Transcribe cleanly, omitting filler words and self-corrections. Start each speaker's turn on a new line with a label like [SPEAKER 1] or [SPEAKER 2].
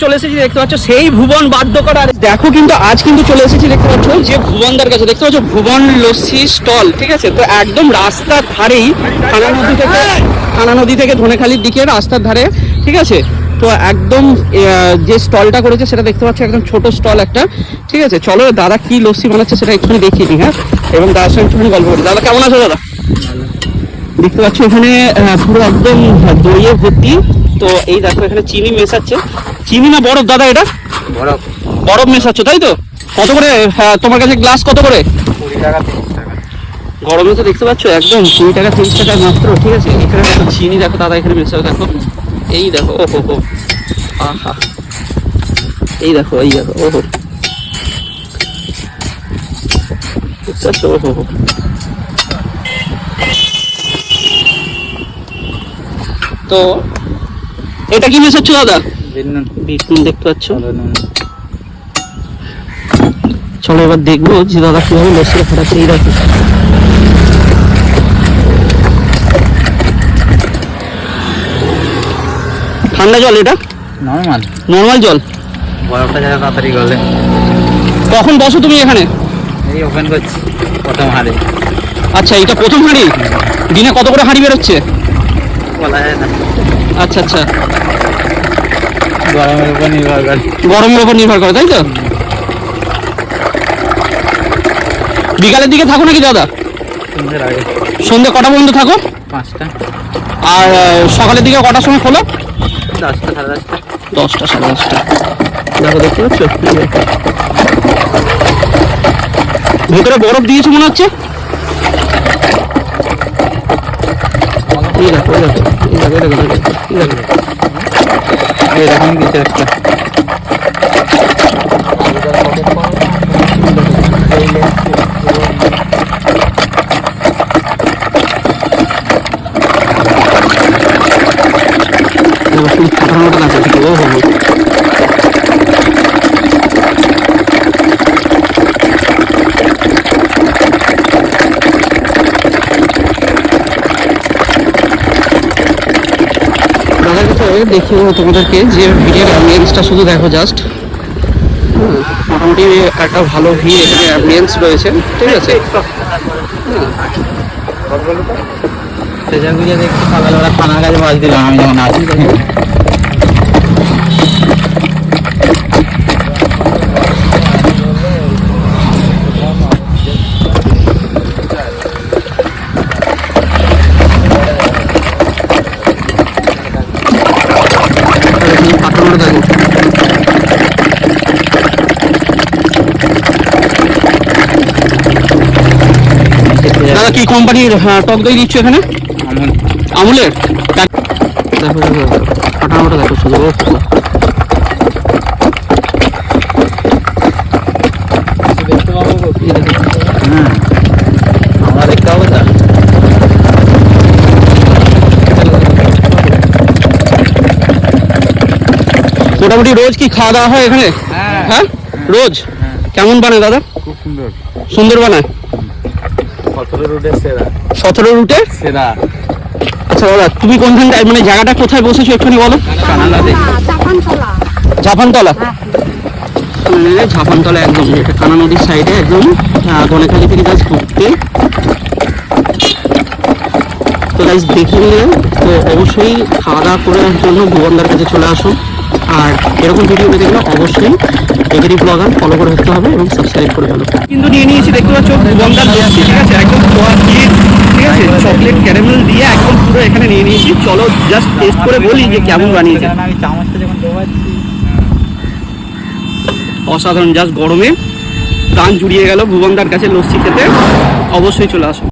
[SPEAKER 1] চলে এসেছি দেখতে পাচ্ছ সেই ভুবন বাদ্যকর। আর দেখো কিন্তু আজ কিন্তু চলে এসেছি দেখতে পাচ্ছ যে ভুবনদার কাছে, দেখতে পাচ্ছ ভুবন লস্যি স্টল, ঠিক আছে। তো একদম রাস্তার ধারেই থানা নদী থেকে ধনেখালির দিকে রাস্তার ধারে, ঠিক আছে। তো একদম যে স্টলটা করেছে সেটা দেখতে পাচ্ছ একদম ছোট স্টল একটা, ঠিক আছে। চলো দাদা কি লস্যি বানাচ্ছে সেটা একটুখানি দেখিয়ে দিই। হ্যাঁ, এবং দাদার সঙ্গে একটুখানি গল্প করি। দাদা কেমন আছো? দাদা দেখতে পাচ্ছ এখানে পুরো একদম দইয়ে ভর্তি। তো এই দেখো এখানে চিনি মেশাচ্ছে, চিনি না বরফ দাদা? এটা বরফ মেশাচ্ছ তাই তো? কত করে তোমার কাছে গ্লাস কত করে?
[SPEAKER 2] 20 টাকা 30 টাকা।
[SPEAKER 1] গরমে তো দেখতে পাচ্ছ একদম 20 টাকা 30 টাকা মাত্র, ঠিক আছে। এখানে দেখো চিনি দেখো দাদা এখানে মেশাও, দেখো এই দেখো ওহো আহা, এই দেখো ওহো দেখতে পাচ্ছ ওহো। তো এটা কি মেশাচ্ছ দাদা? বিট নুন দেখতে পাচ্ছ। চলো এবার দেখবো যে দাদা কিভাবে লস্যি ফাটাচ্ছে। এই দেখো ঠান্ডা জল, এটা নর্মাল জল,
[SPEAKER 2] বরফটা যারা তাড়াতাড়ি গলে।
[SPEAKER 1] কখন বসো তুমি এখানে?
[SPEAKER 2] এই ওপেন করছি প্রথম হাঁড়ি।
[SPEAKER 1] আচ্ছা এটা প্রথম হাঁড়ি। দিনে কত করে হাঁড়ি বেরোচ্ছে
[SPEAKER 2] বলা যায় না।
[SPEAKER 1] আচ্ছা আচ্ছা,
[SPEAKER 2] গরমের উপর নির্ভর করে।
[SPEAKER 1] গরমের উপর নির্ভর করে তাই তো। বিকালের দিকে থাকো নাকি দাদা?
[SPEAKER 2] সন্ধ্যের আগে।
[SPEAKER 1] সন্ধ্যে কটা পর্যন্ত থাকো?
[SPEAKER 2] 5টা।
[SPEAKER 1] আর সকালের দিকে কটার সময় খোলো?
[SPEAKER 2] 10টা সাড়ে 10টা।
[SPEAKER 1] 10টা সাড়ে 10টা। দেখো দেখতে পাচ্ছ ভেতরে বরফ দিয়েছে মনে হচ্ছে। এই দেখো এই দেখো এই দেখো এই দেখো এই দেখো
[SPEAKER 2] এরকম কিছু একটা।
[SPEAKER 1] শুধু ফাটার মতো লাগছে ঠিক। ও হো দেখিও তোমাদেরকে যে ভিডিওর অ্যাম্বিয়েন্সটা শুধু দেখো জাস্ট। মোটামুটি একটা ভালো ভিড় এখানে অ্যাম্বিয়েন্স রয়েছে, ঠিক আছে।
[SPEAKER 2] সেজা গুজে দেখছি সকালবেলা থানার কাছে বাজ দিলাম আমি যখন আসি।
[SPEAKER 1] দাদা কি কোম্পানির টক দই দিচ্ছ এখানে? আমুলের। দেখো দেখো ফাটানোটা দেখো শুধু।
[SPEAKER 2] আমরা দেখতে পাবো তা।
[SPEAKER 1] মোটামুটি রোজ কি খাওয়া দাওয়া হয় এখানে? হ্যাঁ রোজ। কেমন বানায় দাদা?
[SPEAKER 2] খুব সুন্দর।
[SPEAKER 1] সুন্দর বানায়।
[SPEAKER 2] 17 রুটের সেরা।
[SPEAKER 1] 17 রুটের সেরা। আচ্ছা দাদা তুমি কোনখানটায়, মানে জায়গাটা কোথায় বসেছো একটুখানি বলো। ঝাপানতলা। ঝাপানতলা একদম এটা কানা নদীর সাইডে একদম ধনেখালি থেকে জাস্ট ঘুরতে। তো গাইস দেখে নিলে তো অবশ্যই খাওয়া দাওয়া করার জন্য ভুবনদার কাছে চলে আসুন। আর এরকম ভিডিও পেতে গেলে অবশ্যই এগেরি ব্লগার ফলো করে রাখতে হবে এবং সাবস্ক্রাইব করে ফেলো। কিন্তু নিয়ে নিয়েছি দেখতে পাচ্ছ ভুবনদার লস্যি, ঠিক আছে। একদম খোয়া দিয়ে, ঠিক আছে, চকলেট ক্যারামেল দিয়ে একদম পুরো এখানে নিয়ে নিয়েছি। চলো জাস্ট টেস্ট করে বলি যে কেমন বানিয়েছে।
[SPEAKER 2] আমি চামচটা যখন ডোবাচ্ছি
[SPEAKER 1] অসাধারণ, জাস্ট গরমে প্রাণ জুড়িয়ে গেল ভুবনদার কাছে লস্যি খেতে। অবশ্যই চলে আসুন।